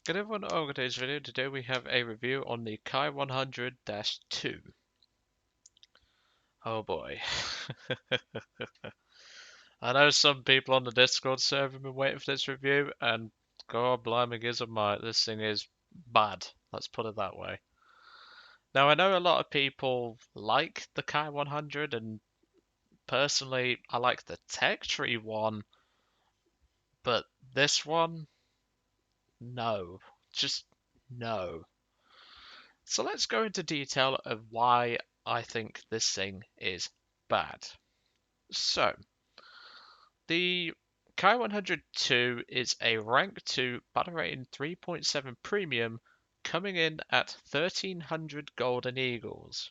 Good everyone, on today's video. Today we have a review on the Ki-100-II. Oh boy. I know some people on the Discord server have been waiting for this review, and god blimey gives a mite, this thing is bad. Let's put it that way. Now I know a lot of people like the Ki-100, and personally I like the tech tree one, but this one, no. Just no. So let's go into detail of why I think this thing is bad. So, the Ki-100-II is a rank 2 battle rating 3.7 premium coming in at 1300 golden eagles.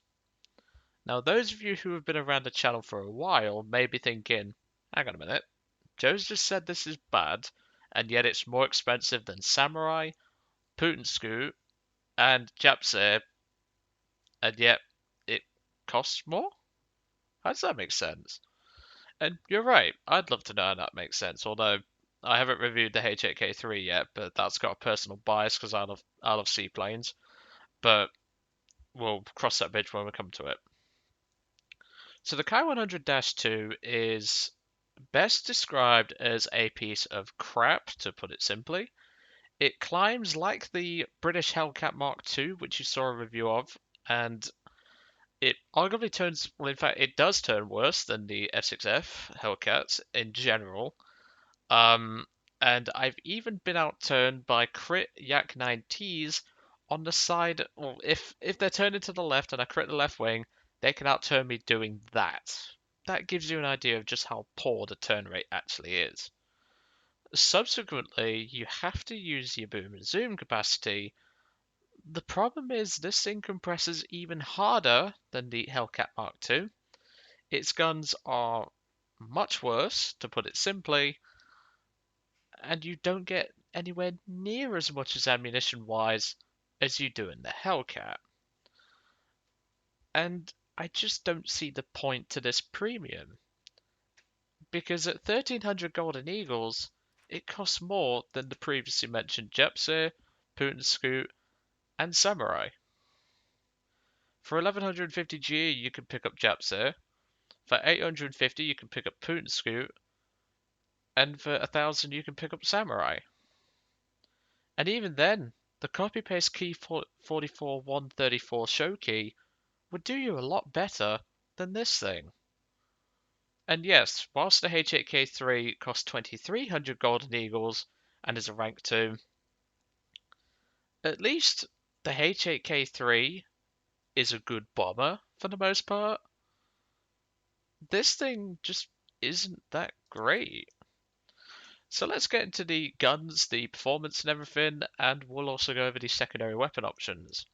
Now, those of you who have been around the channel for a while may be thinking, hang on a minute, Joe's just said this is bad, and yet it's more expensive than Samurai, Putin Scoot, and Japse, and yet it costs more? How does that make sense? And you're right, I'd love to know how that makes sense, although I haven't reviewed the H8K3 yet, but that's got a personal bias because I love seaplanes. But we'll cross that bridge when we come to it. So the Ki-100-II is best described as a piece of crap, to put it simply. It climbs like the British Hellcat Mark II, which you saw a review of, and it arguably turns, well, in fact, it does turn worse than the F6F Hellcats in general. And I've even been outturned by crit Yak 9Ts on the side. Well, if they're turned into the left and I crit the left wing, they can outturn me doing that. That gives you an idea of just how poor the turn rate actually is. Subsequently, you have to use your boom and zoom capacity. The problem is this thing compresses even harder than the Hellcat Mark II. Its guns are much worse, to put it simply, and you don't get anywhere near as much as ammunition wise as you do in the Hellcat. And I just don't see the point to this premium. Because at 1300 golden eagles, it costs more than the previously mentioned Jepsir, Putin Scoot, and Samurai. For 1150 G, you can pick up Japsir. For 850, you can pick up Putin Scoot. And for 1000, you can pick up Samurai. And even then, the copy-paste key 44-134 show key would do you a lot better than this thing. And yes, whilst the H8K3 costs 2300 golden eagles and is a rank 2, at least the H8K3 is a good bomber for the most part. This thing just isn't that great. So let's get into the guns, the performance and everything, and we'll also go over the secondary weapon options.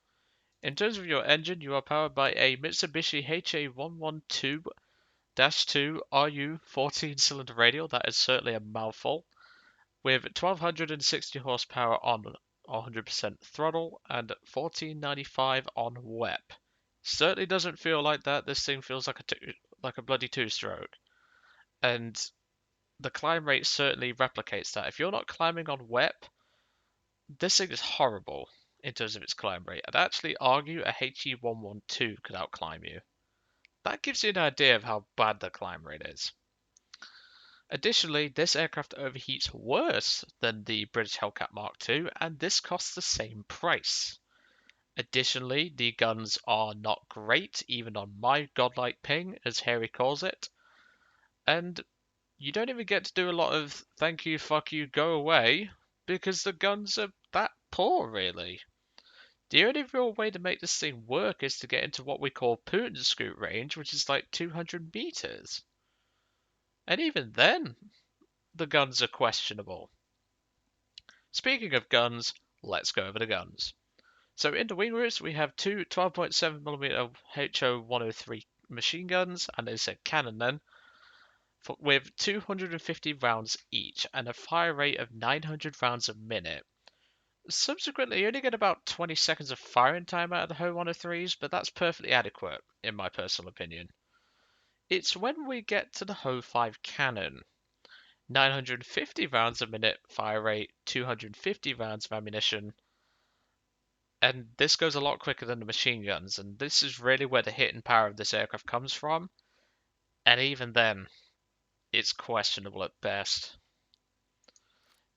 In terms of your engine, you are powered by a Mitsubishi HA112-2 RU 14-cylinder radial. That is certainly a mouthful. With 1260 horsepower on 100% throttle and 1495 on WEP. Certainly doesn't feel like that. This thing feels like a bloody two-stroke. And the climb rate certainly replicates that. If you're not climbing on WEP, this thing is horrible in terms of its climb rate. I'd actually argue a HE112 could outclimb you. That gives you an idea of how bad the climb rate is. Additionally, this aircraft overheats worse than the British Hellcat Mark II, and this costs the same price. Additionally, the guns are not great, even on my godlike ping, as Harry calls it, and you don't even get to do a lot of thank you, fuck you, go away, because the guns are that poor, really. The only real way to make this thing work is to get into what we call Putin Scoot range, which is like 200 meters. And even then, the guns are questionable. Speaking of guns, let's go over the guns. So in the wing roots, we have two 12.7mm HO-103 machine guns, and it's a cannon then, with 250 rounds each and a fire rate of 900 rounds a minute. Subsequently, you only get about 20 seconds of firing time out of the HO-103s, but that's perfectly adequate, in my personal opinion. It's when we get to the HO-5 cannon. 950 rounds a minute fire rate, 250 rounds of ammunition, and this goes a lot quicker than the machine guns, and this is really where the hitting power of this aircraft comes from, and even then, it's questionable at best.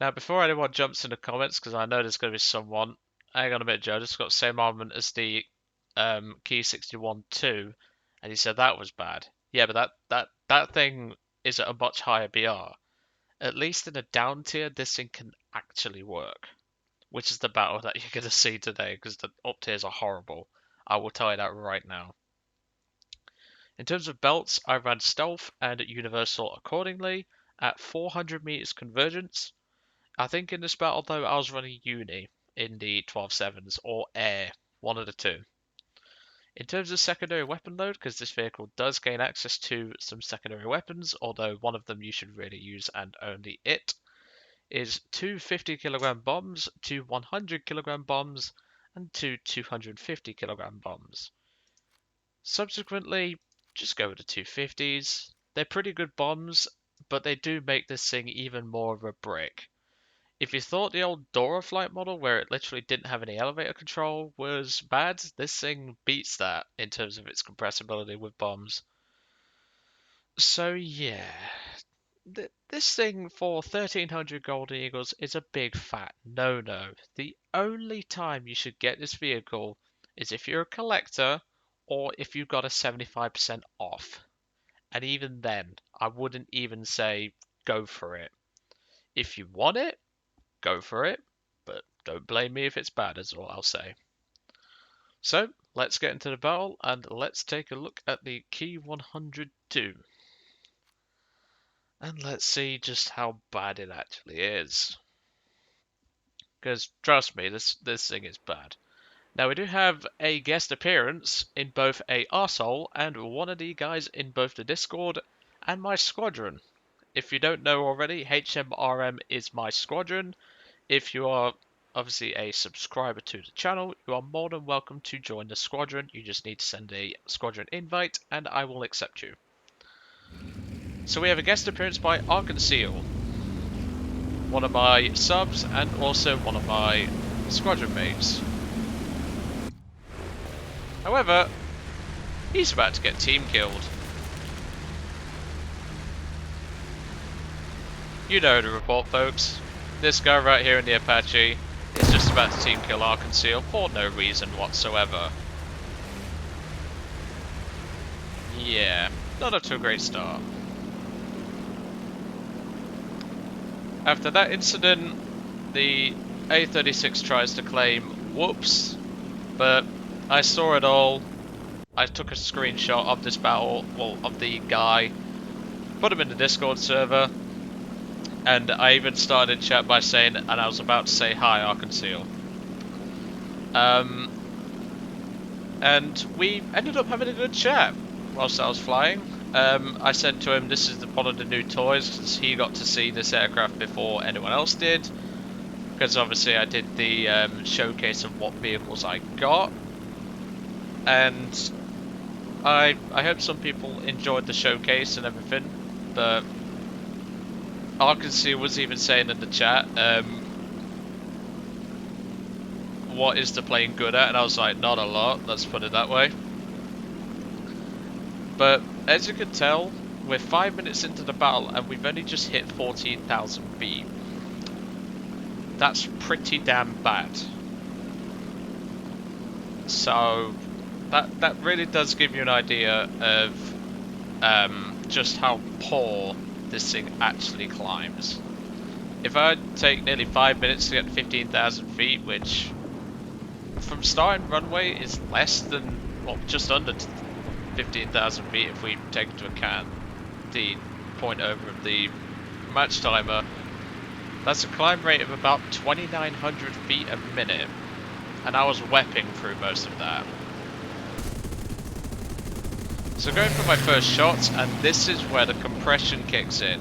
Now, before anyone jumps in the comments, because I know there's going to be someone, hang on a minute, Joe, it's got the same armament as the Ki-100-II, and he said that was bad. Yeah, but that thing is at a much higher BR. At least in a down tier, this thing can actually work, which is the battle that you're going to see today, because the up tiers are horrible. I will tell you that right now. In terms of belts, I ran stealth and universal accordingly at 400 meters convergence. I think in this battle though, I was running uni in the 12.7s or air, one of the two. In terms of secondary weapon load, because this vehicle does gain access to some secondary weapons, although one of them you should really use and only it, is two 50-kilogram bombs, two 100-kilogram bombs, and two 250-kilogram bombs. Subsequently, just go with the 250s. They're pretty good bombs, but they do make this thing even more of a brick. If you thought the old Dora flight model, where it literally didn't have any elevator control, was bad, this thing beats that in terms of its compressibility with bombs. So yeah, this thing for 1300 Golden Eagles is a big fat no-no. The only time you should get this vehicle is if you're a collector or if you've got a 75% off. And even then, I wouldn't even say go for it. If you want it, go for it, but don't blame me if it's bad, is all I'll say. So, let's get into the battle and let's take a look at the Ki-100-II. And let's see just how bad it actually is. Because, trust me, this thing is bad. Now, we do have a guest appearance in both a arsehole and one of the guys in both the Discord and my squadron. If you don't know already, HMRM is my squadron. If you are obviously a subscriber to the channel, you are more than welcome to join the squadron. You just need to send a squadron invite and I will accept you. So we have a guest appearance by Arkansas, one of my subs and also one of my squadron mates. However, he's about to get team killed. You know the report, folks. This guy right here in the Apache is just about to team kill Arkansas for no reason whatsoever. Yeah, not up to a great start. After that incident, the A36 tries to claim whoops, but I saw it all. I took a screenshot of this battle, well, of the guy, put him in the Discord server, and I even started chat by saying, and I was about to say hi, Arkansas. And we ended up having a good chat whilst I was flying. I said to him, this is one of the new toys, because he got to see this aircraft before anyone else did. Because obviously I did the showcase of what vehicles I got. And I hope some people enjoyed the showcase and everything, but Arkansas was even saying in the chat, what is the plane good at? And I was like, not a lot, let's put it that way. But as you can tell, we're 5 minutes into the battle and we've only just hit 14,000 feet. That's pretty damn bad. So that really does give you an idea of just how poor this thing actually climbs. If I take nearly 5 minutes to get 15,000 feet, which from starting runway is less than, well, just under 15,000 feet if we take into account the point over of the match timer, that's a climb rate of about 2,900 feet a minute, and I was wepping through most of that. So going for my first shots, and this is where the compression kicks in.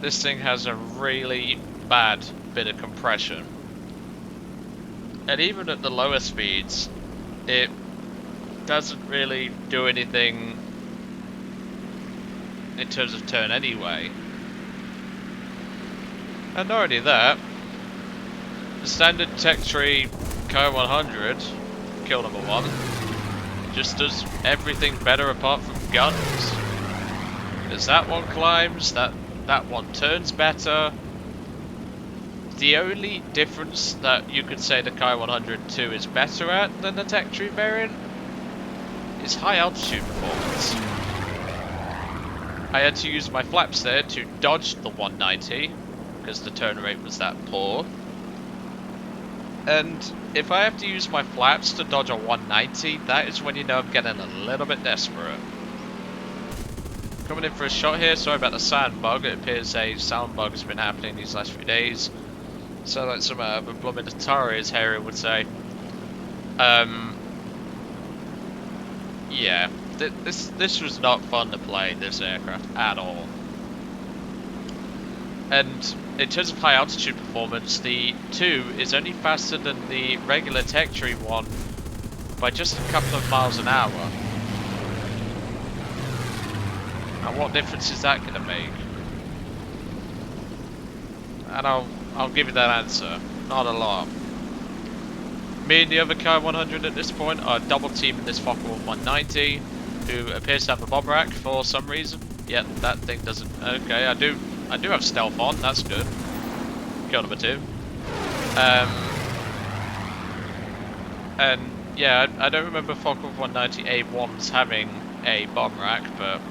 This thing has a really bad bit of compression. And even at the lower speeds, it doesn't really do anything in terms of turn anyway. And not only that, the standard tech tree Ki-100, kill number 1, just does everything better apart from guns. As that one climbs, that one turns better. The only difference that you could say the Ki-100-II is better at than the tech tree variant is high altitude performance. I had to use my flaps there to dodge the 190 because the turn rate was that poor. And if I have to use my flaps to dodge a 190, that is when you know I'm getting a little bit desperate. Coming in for a shot here, sorry about the sound bug, it appears a sound bug has been happening these last few days. So like some of a blooming Atari, as Harry would say. Yeah, this was not fun to play, this aircraft, at all. And in terms of high altitude performance, the 2 is only faster than the regular tech tree one by just a couple of miles an hour. And what difference is that going to make? And I'll give you that answer. Not a lot. Me and the other Ki-100 at this point are double teaming this Focke-Wulf 190, who appears to have a bomb rack for some reason. Yet that thing doesn't. Okay, I do have stealth on. That's good. Kill number 2. And yeah, I don't remember Focke-Wulf 190A1s having a bomb rack, but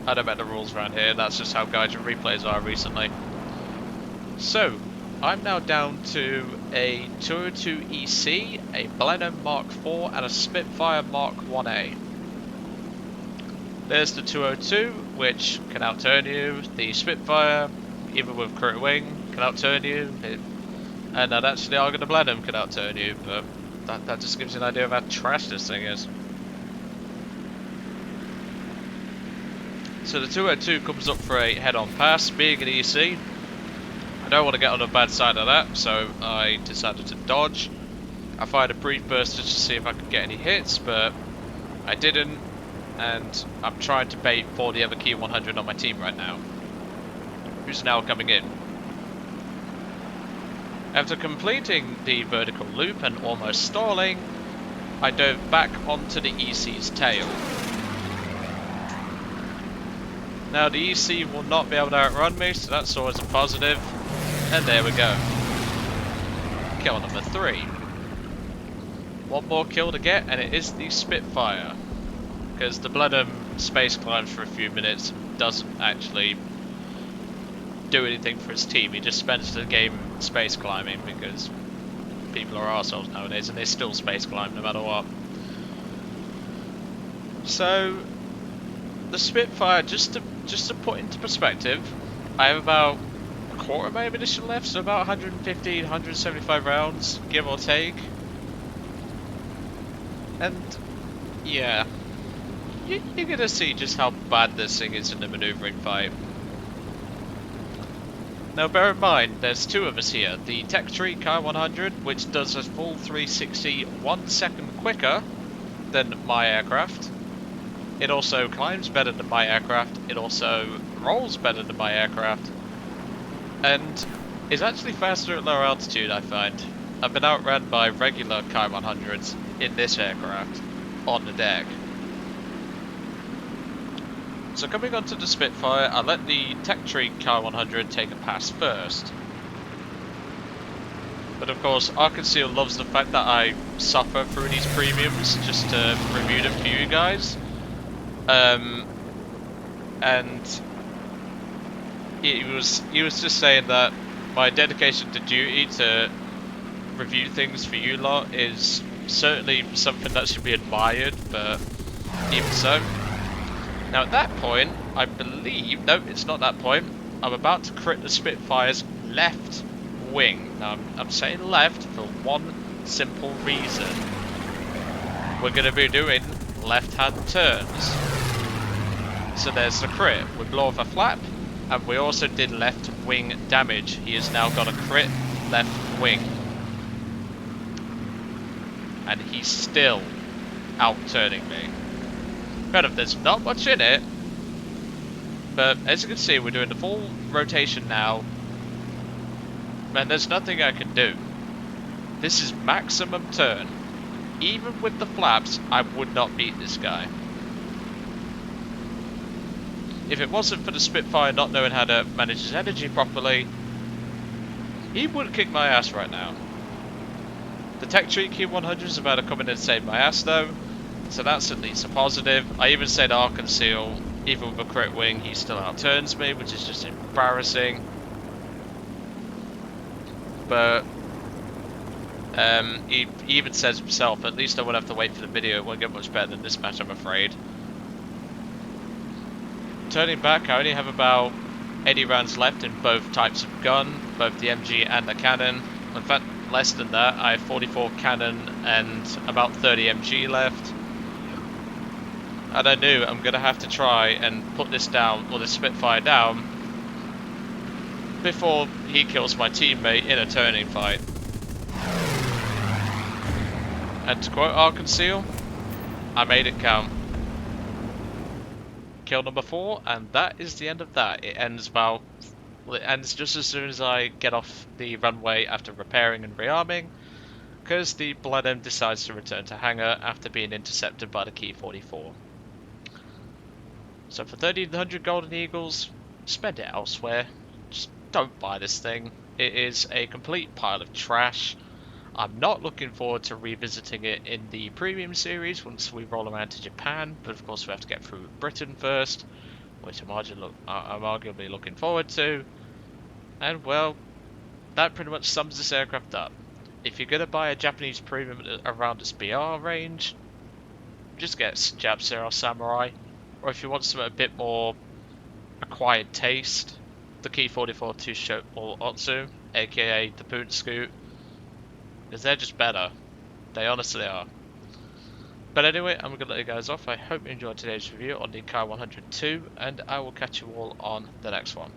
I don't bet the rules around here. That's just how Gaijin replays are recently. So, I'm now down to a 202 EC, a Blenheim Mark IV, and a Spitfire Mark 1A. There's the 202, which can outturn you. The Spitfire, even with crit wing, can outturn you. And I'd actually argue the Blenheim can outturn you, but that just gives you an idea of how trash this thing is. So the 202 comes up for a head-on pass, being an EC. I don't want to get on the bad side of that, so I decided to dodge. I fired a brief burst just to see if I could get any hits, but I didn't, and I'm trying to bait for the other Ki-100 on my team right now, who's now coming in. After completing the vertical loop and almost stalling, I dove back onto the EC's tail. Now the EC will not be able to outrun me, so that's always a positive. And there we go. Kill number 3. One more kill to get, and it is the Spitfire. Because the Blenheim space climbs for a few minutes and doesn't actually do anything for his team. He just spends the game space climbing because people are arseholes nowadays and they still space climb no matter what. So the Spitfire, just to put into perspective, I have about a quarter of my ammunition left, so about 150, 175 rounds, give or take. And yeah, you're gonna see just how bad this thing is in the maneuvering fight. Now bear in mind, there's 2 of us here. The Tech Tree Ki-100, which does a full 360 1 second quicker than my aircraft. It also climbs better than my aircraft, it also rolls better than my aircraft, and is actually faster at lower altitude, I find. I've been outran by regular Ki-100s in this aircraft, on the deck. So coming onto the Spitfire, I let the Tech Tree Ki-100 take a pass first. But of course, Arkansas loves the fact that I suffer through these premiums just to review them for you guys. And he was just saying that my dedication to duty to review things for you lot is certainly something that should be admired, but even so. Now at that point, I believe, no, it's not that point, I'm about to crit the Spitfire's left wing. Now I'm saying left for one simple reason. We're going to be doing left-hand turns. So there's the crit. We blow off a flap, and we also did left wing damage. He has now got a crit left wing. And he's still out-turning me. Kind of, there's not much in it, but as you can see, we're doing the full rotation now, And there's nothing I can do. This is maximum turn. Even with the flaps, I would not beat this guy. If it wasn't for the Spitfire not knowing how to manage his energy properly, he would kick my ass right now. The Tech Tree Ki-100 is about to come in and save my ass though, so that's at least a positive. I even said Arkansas, even with a crit wing, he still outturns me, which is just embarrassing. But he even says himself, at least I won't have to wait for the video, it won't get much better than this match, I'm afraid. Turning back, I only have about 80 rounds left in both types of gun, both the MG and the cannon. In fact, less than that, I have 44 cannon and about 30 MG left. And I knew I'm going to have to try and put this down, or the Spitfire down, before he kills my teammate in a turning fight. And to quote Arkansas, I made it count. Kill number 4, and that is the end of that. It ends just as soon as I get off the runway after repairing and rearming, because the Blood M decides to return to hangar after being intercepted by the Ki-44. So for 1300 Golden Eagles, spend it elsewhere. Just don't buy this thing. It is a complete pile of trash. I'm not looking forward to revisiting it in the premium series once we roll around to Japan, but of course we have to get through Britain first, which I'm arguably looking forward to. And well, that pretty much sums this aircraft up. If you're going to buy a Japanese premium around its BR range, just get Jap Zero Samurai, or if you want something a bit more acquired taste, the Ki-44 Two-Stroke or Otsu, aka the Poon Scoot, because they're just better. They honestly are. But anyway, I'm going to let you guys off. I hope you enjoyed today's review on the Ki-100-II, and I will catch you all on the next one.